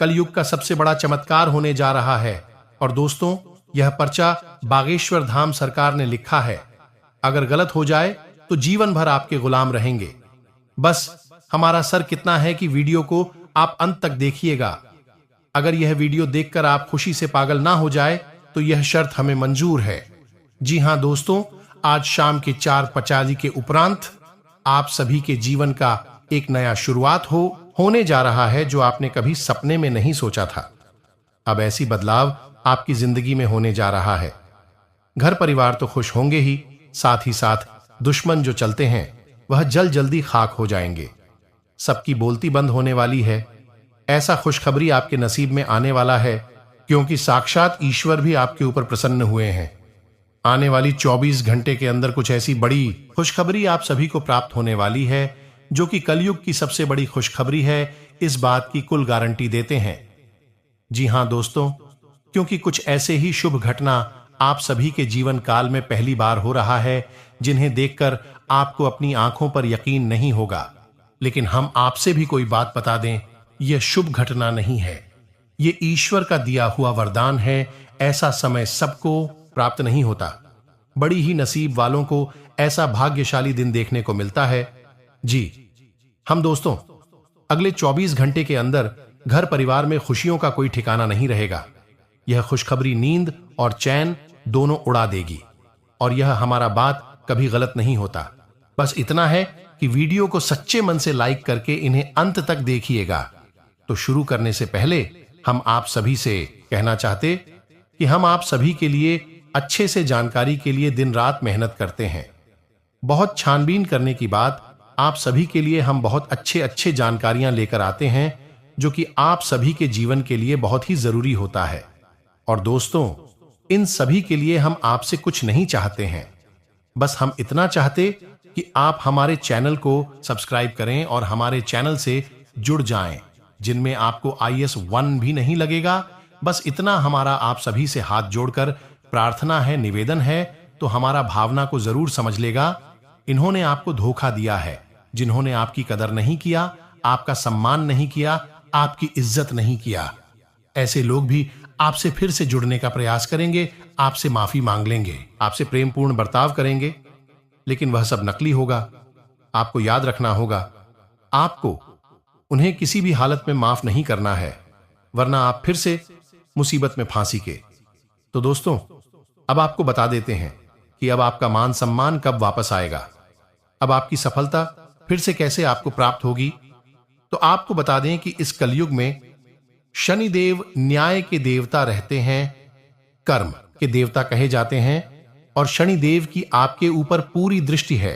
कलयुग का सबसे बड़ा चमत्कार होने जा रहा है। और दोस्तों, यह पर्चा बागेश्वर धाम सरकार ने लिखा है। अगर गलत हो जाए तो जीवन भर आपके गुलाम रहेंगे। बस हमारा सर कितना है कि वीडियो को आप अंत तक देखिएगा। अगर यह वीडियो देखकर आप खुशी से पागल ना हो जाए तो यह शर्त हमें मंजूर है। जी हां दोस्तों, आज शाम के 4:50 के उपरांत आप सभी के जीवन का एक नया शुरुआत होने जा रहा है, जो आपने कभी सपने में नहीं सोचा था। अब ऐसी बदलाव आपकी जिंदगी में होने जा रहा है। घर परिवार तो खुश होंगे ही, साथ ही साथ दुश्मन जो चलते हैं वह जल्दी खाक हो जाएंगे। सबकी बोलती बंद होने वाली है। ऐसा खुशखबरी आपके नसीब में आने वाला है, क्योंकि साक्षात ईश्वर भी आपके ऊपर प्रसन्न हुए हैं। आने वाली 24 घंटे के अंदर कुछ ऐसी बड़ी खुशखबरी आप सभी को प्राप्त होने वाली है, जो कि कलयुग की सबसे बड़ी खुशखबरी है, इस बात की कुल गारंटी देते हैं। जी हां दोस्तों, क्योंकि कुछ ऐसे ही शुभ घटना आप सभी के जीवन काल में पहली बार हो रहा है, जिन्हें देखकर आपको अपनी आंखों पर यकीन नहीं होगा। लेकिन हम आपसे भी कोई बात बता दें, यह शुभ घटना नहीं है, यह ईश्वर का दिया हुआ वरदान है। ऐसा समय सबको प्राप्त नहीं होता। बड़ी ही नसीब वालों को ऐसा भाग्यशाली दिन देखने को मिलता है। जी हम दोस्तों, अगले 24 घंटे के अंदर घर परिवार में खुशियों का कोई ठिकाना नहीं रहेगा। यह खुशखबरी नींद और चैन दोनों उड़ा देगी। और यह हमारा बात कभी गलत नहीं होता। बस इतना है कि वीडियो को सच्चे मन से लाइक करके इन्हें अंत तक देखिएगा। तो शुरू करने से पहले हम आप सभी से कहना चाहते कि हम आप सभी के लिए अच्छे से जानकारी के लिए दिन रात मेहनत करते हैं। बहुत छानबीन करने की बात, आप सभी के लिए हम बहुत अच्छे जानकारियां लेकर आते हैं, जो कि आप सभी के जीवन के लिए बहुत ही जरूरी होता है। और दोस्तों, इन सभी के लिए हम आपसे कुछ नहीं चाहते हैं। बस हम इतना चाहते कि आप हमारे चैनल को सब्सक्राइब करें और हमारे चैनल से जुड़ जाएं, जिनमें आपको IAS 1 भी नहीं लगेगा। बस इतना हमारा आप सभी से हाथ जोड़कर प्रार्थना है, निवेदन है, तो हमारा भावना को जरूर समझ लेगा। इन्होंने आपको धोखा दिया है, जिन्होंने आपकी कदर नहीं किया, आपका सम्मान नहीं किया, आपकी इज्जत नहीं किया। ऐसे लोग भी आपसे फिर से जुड़ने का प्रयास करेंगे, आपसे माफी मांग लेंगे, आपसे प्रेमपूर्ण बर्ताव करेंगे, लेकिन वह सब नकली होगा। आपको याद रखना होगा, आपको उन्हें किसी भी हालत में माफ नहीं करना है, वरना आप फिर से मुसीबत में फांसी के। तो दोस्तों, अब आपको बता देते हैं कि अब आपका मान सम्मान कब वापस आएगा, अब आपकी सफलता फिर से कैसे आपको प्राप्त होगी। तो आपको बता दें कि इस कलयुग में शनिदेव न्याय के देवता रहते हैं, कर्म के देवता कहे जाते हैं, और शनिदेव की आपके ऊपर पूरी दृष्टि है,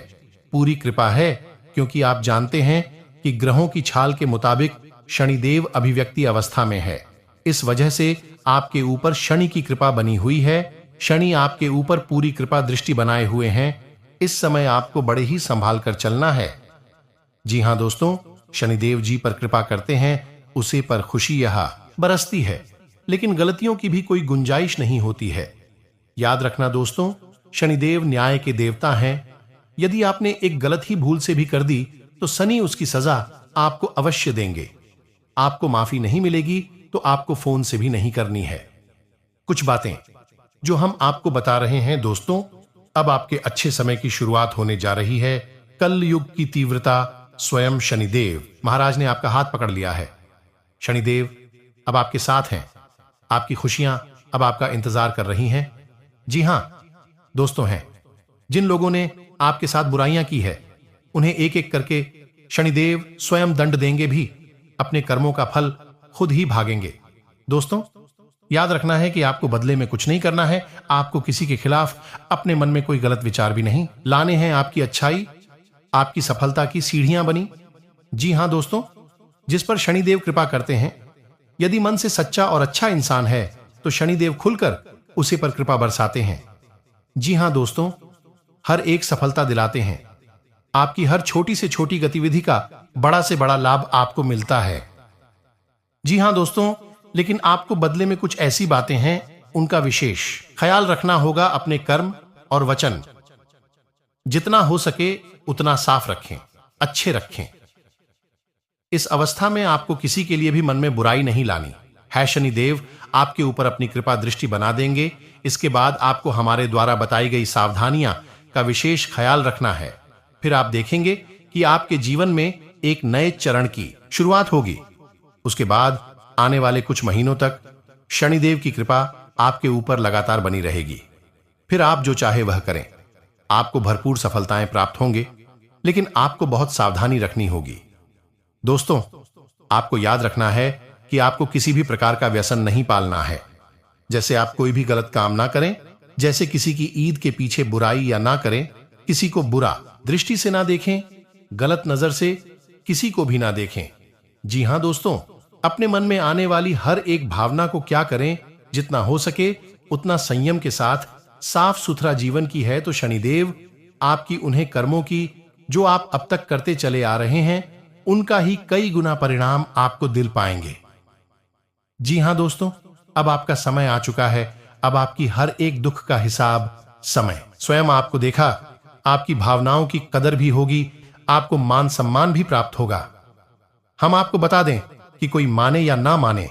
पूरी कृपा है, क्योंकि आप जानते हैं कि ग्रहों की छाल के मुताबिक शनिदेव अभिव्यक्ति अवस्था में है। इस वजह से आपके ऊपर शनि की कृपा बनी हुई है। शनि आपके ऊपर पूरी कृपा दृष्टि बनाए हुए हैं। इस समय आपको बड़े ही संभाल कर चलना है। जी हां दोस्तों, शनिदेव जी पर कृपा करते हैं, उसे पर खुशी यहां बरसती है, लेकिन गलतियों की भी कोई गुंजाइश नहीं होती है। याद रखना दोस्तों, शनिदेव न्याय के देवता हैं। यदि आपने एक गलत ही भूल से भी कर दी तो शनि उसकी सजा आपको अवश्य देंगे। आपको माफी नहीं मिलेगी तो आपको फोन से भी नहीं करनी है। कुछ बातें जो हम आपको बता रहे हैं दोस्तों, अब आपके अच्छे समय की शुरुआत होने जा रही है। कल युग की तीव्रता स्वयं शनिदेव महाराज ने आपका हाथ पकड़ लिया है। शनिदेव अब आपके साथ हैं। आपकी खुशियां अब आपका इंतजार कर रही हैं। जी हां दोस्तों, हैं जिन लोगों ने आपके साथ बुराइयां की है, उन्हें एक एक करके शनिदेव स्वयं दंड देंगे भी। अपने कर्मों का फल खुद ही भागेंगे। दोस्तों, याद रखना है कि आपको बदले में कुछ नहीं करना है। आपको किसी के खिलाफ अपने मन में कोई गलत विचार भी नहीं लाने हैं। आपकी अच्छाई आपकी सफलता की सीढ़ियां बनी। जी हां दोस्तों, जिस पर शनिदेव कृपा करते हैं, यदि मन से सच्चा और अच्छा इंसान है तो शनिदेव खुलकर उसे पर कृपा बरसाते हैं। जी हां दोस्तों, हर एक सफलता दिलाते हैं। आपकी हर छोटी से छोटी गतिविधि का बड़ा से बड़ा लाभ आपको मिलता है। जी हां दोस्तों, लेकिन आपको बदले में कुछ ऐसी बातें हैं, उनका विशेष ख्याल रखना होगा। अपने कर्म और वचन जितना हो सके उतना साफ रखें, अच्छे रखें। इस अवस्था में आपको किसी के लिए भी मन में बुराई नहीं लानी है। शनिदेव आपके ऊपर अपनी कृपा दृष्टि बना देंगे। इसके बाद आपको हमारे द्वारा बताई गई सावधानियां का विशेष ख्याल रखना है। फिर आप देखेंगे कि आपके जीवन में एक नए चरण की शुरुआत होगी। उसके बाद आने वाले कुछ महीनों तक शनिदेव की कृपा आपके ऊपर लगातार बनी रहेगी। फिर आप जो चाहे वह करें, आपको भरपूर सफलताएं प्राप्त होंगे, लेकिन आपको बहुत सावधानी रखनी होगी। दोस्तों, आपको याद रखना है कि आपको किसी भी प्रकार का व्यसन नहीं पालना है। जैसे आप कोई भी गलत काम ना करें, जैसे किसी की ईद के पीछे बुराई या ना करें, किसी को बुरा दृष्टि से ना देखें, गलत नजर से किसी को भी ना देखें। जी हां दोस्तों, अपने मन में आने वाली हर एक भावना को क्या करें, जितना हो सके उतना संयम के साथ साफ सुथरा जीवन की है तो शनिदेव आपकी उन्हें कर्मों की जो आप अब तक करते चले आ रहे हैं, उनका ही कई गुना परिणाम आपको दिल पाएंगे। जी हां दोस्तों, अब आपका समय आ चुका है। अब आपकी हर एक दुख का हिसाब समय स्वयं आपको देखा। आपकी भावनाओं की कदर भी होगी, आपको मान सम्मान भी प्राप्त होगा। हम आपको बता दें कि कोई माने या ना माने,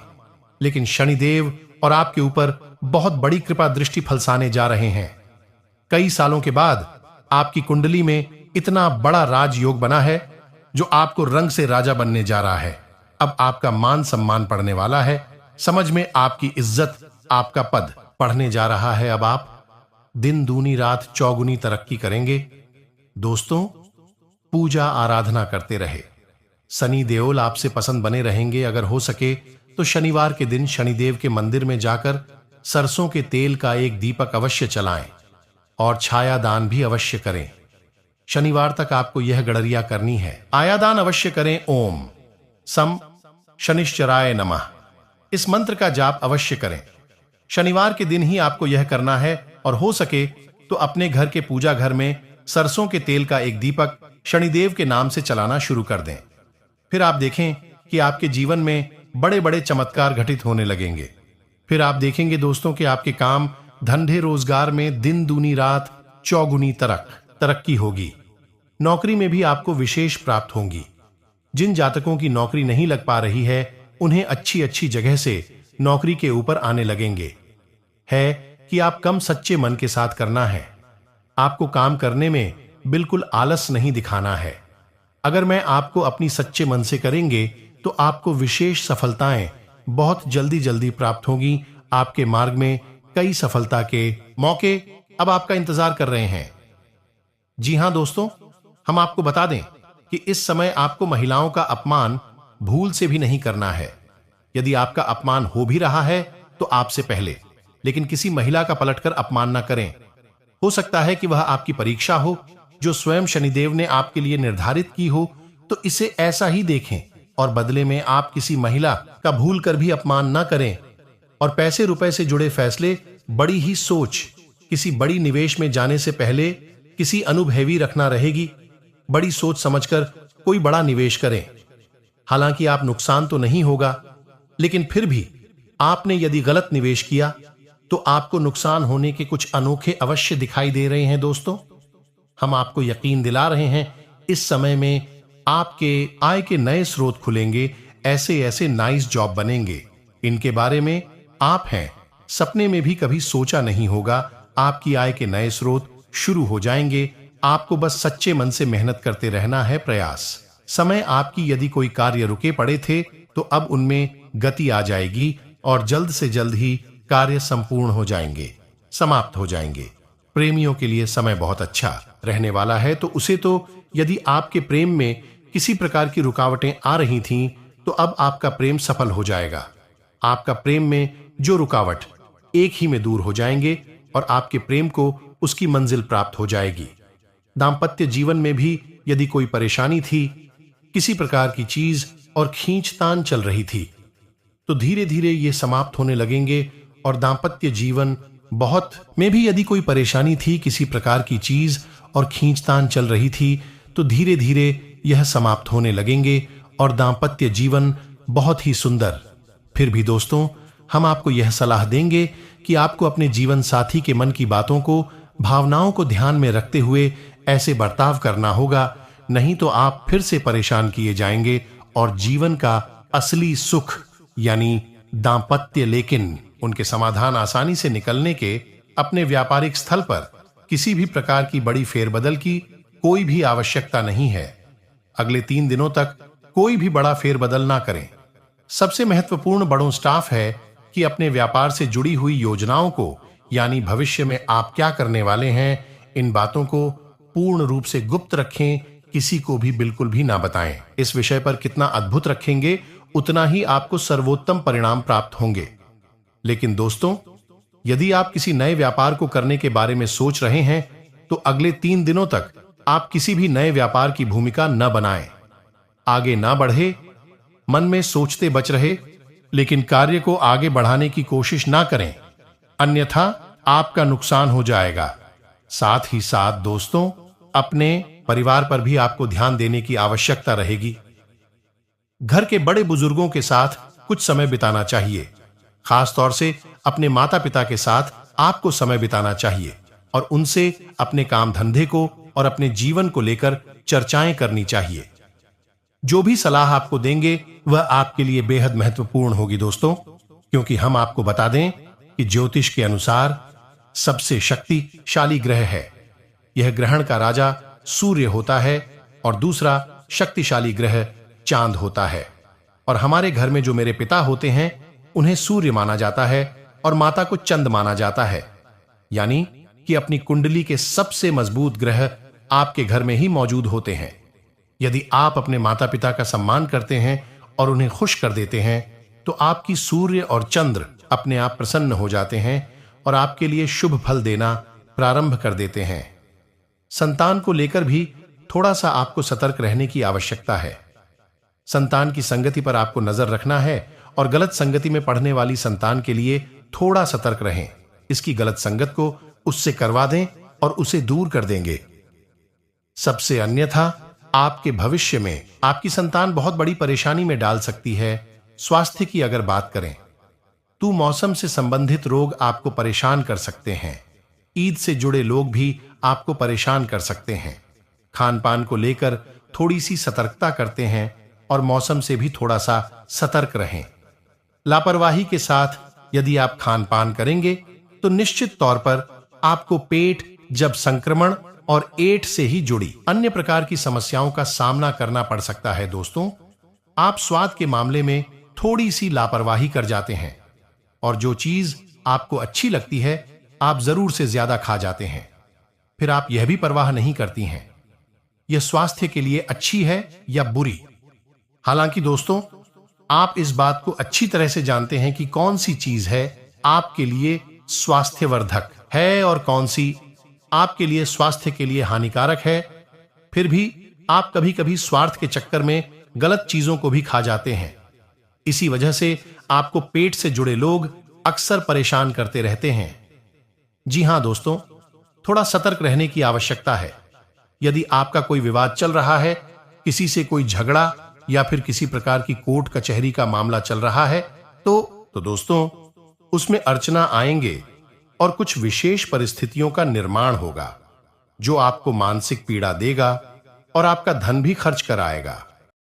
लेकिन शनिदेव और आपके ऊपर बहुत बड़ी कृपा दृष्टि फलसाने जा रहे हैं। कई सालों के बाद आपकी कुंडली में इतना बड़ा राजयोग बना है जो आपको रंग से राजा बनने जा रहा है। अब आपका मान सम्मान पड़ने वाला है, समझ में आपकी इज्जत, आपका पद बढ़ने जा रहा है। अब आप दिन दूनी रात चौगुनी तरक्की करेंगे। दोस्तों, पूजा आराधना करते रहे। शनि देओल आपसे पसंद बने रहेंगे। अगर हो सके तो शनिवार के दिन शनिदेव के मंदिर में जाकर सरसों के तेल का एक दीपक अवश्य जलाएं और छाया दान भी अवश्य करें। शनिवार तक आपको यह गड़रिया करनी है। आयादान अवश्य करें। ओम सम शनिश्चराय नमः, इस मंत्र का जाप अवश्य करें। शनिवार के दिन ही आपको यह करना है और हो सके तो अपने घर के पूजा घर में सरसों के तेल का एक दीपक शनिदेव के नाम से चलाना शुरू कर दें। फिर आप देखें कि आपके जीवन में बड़े बड़े चमत्कार घटित होने लगेंगे। फिर आप देखेंगे दोस्तों कि आपके काम धंधे रोजगार में दिन दूनी रात चौगुनी तरक्की होगी। नौकरी में भी आपको विशेष प्राप्त होंगी। जिन जातकों की नौकरी नहीं लग पा रही है, उन्हें अच्छी अच्छी जगह से नौकरी के ऊपर आने लगेंगे। है कि आप कम सच्चे मन के साथ करना है। आपको काम करने में बिल्कुल आलस नहीं दिखाना है। अगर मैं आपको अपनी सच्चे मन से करेंगे तो आपको विशेष सफलताएं बहुत जल्दी जल्दी प्राप्त होगी। आपके मार्ग में कई सफलता के मौके अब आपका इंतजार कर रहे हैं। जी हां दोस्तों, हम आपको बता दें कि इस समय आपको महिलाओं का अपमान भूल से भी नहीं करना है। यदि आपका अपमान हो भी रहा है तो आपसे पहले, लेकिन किसी महिला का पलटकर अपमान ना करें। हो सकता है कि वह आपकी परीक्षा हो जो स्वयं शनिदेव ने आपके लिए निर्धारित की हो, तो इसे ऐसा ही देखें और बदले में आप किसी महिला का भूल कर भी अपमान ना करें। और पैसे रुपए से जुड़े फैसले बड़ी ही सोच, किसी बड़ी निवेश में जाने से पहले किसी अनुभवी रखना रहेगी। बड़ी सोच समझकर कोई बड़ा निवेश करें। हालांकि आप नुकसान तो नहीं होगा, लेकिन फिर भी आपने यदि गलत निवेश किया तो आपको नुकसान होने के कुछ अनोखे अवश्य दिखाई दे रहे हैं। दोस्तों, हम आपको यकीन दिला रहे हैं, इस समय में आपके आय के नए स्रोत खुलेंगे। ऐसे ऐसे नाइस जॉब बनेंगे, इनके बारे में आप हैं सपने में भी कभी सोचा नहीं होगा। आपकी आय के नए स्रोत शुरू हो जाएंगे। आपको बस सच्चे मन से मेहनत करते रहना है। प्रयास समय आपकी यदि कोई कार्य रुके पड़े थे तो अब उनमें गति आ जाएगी और जल्द से जल्द ही कार्य संपूर्ण हो जाएंगे, समाप्त हो जाएंगे। प्रेमियों के लिए समय बहुत अच्छा रहने वाला है। तो उसे तो यदि आपके प्रेम में किसी प्रकार की रुकावटें आ रही थीं तो अब आपका प्रेम सफल हो जाएगा। आपका प्रेम में जो रुकावट एक ही में दूर हो जाएंगे और आपके प्रेम को उसकी मंजिल प्राप्त हो जाएगी। दाम्पत्य जीवन में भी यदि कोई परेशानी थी, किसी प्रकार की चीज और खींचतान चल रही थी, तो धीरे धीरे ये समाप्त होने लगेंगे। और दाम्पत्य जीवन बहुत में भी यदि कोई परेशानी थी, किसी प्रकार की चीज और खींचतान चल रही थी, तो धीरे धीरे यह समाप्त होने लगेंगे और दाम्पत्य जीवन बहुत ही सुंदर। फिर भी दोस्तों, हम आपको यह सलाह देंगे कि आपको अपने जीवन साथी के मन की बातों को, भावनाओं को ध्यान में रखते हुए ऐसे बर्ताव करना होगा, नहीं तो आप फिर से परेशान किए जाएंगे और जीवन का असली सुख यानी दांपत्य, लेकिन उनके समाधान आसानी से निकलने के अपने व्यापारिक स्थल पर किसी भी प्रकार की बड़ी फेरबदल की कोई भी आवश्यकता नहीं है। अगले 3 दिनों तक कोई भी बड़ा फेरबदल ना करें। सबसे महत्वपूर्ण बड़ों स्टाफ है कि अपने व्यापार से जुड़ी हुई योजनाओं को यानी भविष्य में आप क्या करने वाले हैं, इन बातों को पूर्ण रूप से गुप्त रखें, किसी को भी बिल्कुल भी ना बताएं। इस विषय पर कितना अद्भुत रखेंगे उतना ही आपको सर्वोत्तम परिणाम प्राप्त होंगे। लेकिन दोस्तों, यदि आप किसी नए व्यापार को करने के बारे में सोच रहे हैं तो अगले 3 दिनों तक आप किसी भी नए व्यापार की भूमिका न बनाएं। आगे ना बढ़े, मन में सोचते बच रहे, लेकिन कार्य को आगे बढ़ाने की कोशिश ना करें, अन्यथा आपका नुकसान हो जाएगा। साथ ही साथ दोस्तों, अपने परिवार पर भी आपको ध्यान देने की आवश्यकता रहेगी। घर के बड़े बुजुर्गों के साथ कुछ समय बिताना चाहिए। खास तौर से अपने माता पिता के साथ आपको समय बिताना चाहिए और उनसे अपने काम धंधे को और अपने जीवन को लेकर चर्चाएं करनी चाहिए। जो भी सलाह आपको देंगे वह आपके लिए बेहद महत्वपूर्ण होगी दोस्तों, क्योंकि हम आपको बता दें कि ज्योतिष के अनुसार सबसे शक्तिशाली ग्रह है। यह ग्रहण का राजा सूर्य होता है और दूसरा शक्तिशाली ग्रह चांद होता है। और हमारे घर में जो मेरे पिता होते हैं उन्हें सूर्य माना जाता है और माता को चंद माना जाता है, यानी कि अपनी कुंडली के सबसे मजबूत ग्रह आपके घर में ही मौजूद होते हैं। यदि आप अपने माता पिता का सम्मान करते हैं और उन्हें खुश कर देते हैं तो आपकी सूर्य और चंद्र अपने आप प्रसन्न हो जाते हैं और आपके लिए शुभ फल देना प्रारंभ कर देते हैं। संतान को लेकर भी थोड़ा सा आपको सतर्क रहने की आवश्यकता है। संतान की संगति पर आपको नजर रखना है और गलत संगति में पढ़ने वाली संतान के लिए थोड़ा सतर्क रहें। इसकी गलत संगत को उससे करवा दें और उसे दूर कर देंगे। सबसे अन्यथा आपके भविष्य में आपकी संतान बहुत बड़ी परेशानी में डाल सकती है। स्वास्थ्य की अगर बात करें तो मौसम से संबंधित रोग आपको परेशान कर सकते हैं। ईद से जुड़े लोग भी आपको परेशान कर सकते हैं। खान पान को लेकर थोड़ी सी सतर्कता करते हैं और मौसम से भी थोड़ा सा सतर्क रहें। लापरवाही के साथ यदि आप खान पान करेंगे तो निश्चित तौर पर आपको पेट, जब संक्रमण और एट से ही जुड़ी अन्य प्रकार की समस्याओं का सामना करना पड़ सकता है। दोस्तों, आप स्वाद के मामले में थोड़ी सी लापरवाही कर जाते हैं और जो चीज आपको अच्छी लगती है आप जरूर से ज्यादा खा जाते हैं। फिर आप यह भी परवाह नहीं करती हैं यह स्वास्थ्य के लिए अच्छी है या बुरी। हालांकि दोस्तों, आप इस बात को अच्छी तरह से जानते हैं कि कौन सी चीज है आपके लिए स्वास्थ्यवर्धक है और कौन सी आपके लिए स्वास्थ्य के लिए हानिकारक है। फिर भी आप कभी कभी स्वार्थ के चक्कर में गलत चीजों को भी खा जाते हैं। इसी वजह से आपको पेट से जुड़े लोग अक्सर परेशान करते रहते हैं। जी हां दोस्तों, थोड़ा सतर्क रहने की आवश्यकता है। यदि आपका कोई विवाद चल रहा है, किसी से कोई झगड़ा या फिर किसी प्रकार की कोर्ट कचहरी का मामला चल रहा है तो दोस्तों उसमें अर्चना आएंगे और कुछ विशेष परिस्थितियों का निर्माण होगा जो आपको मानसिक पीड़ा देगा और आपका धन भी खर्च कराएगा।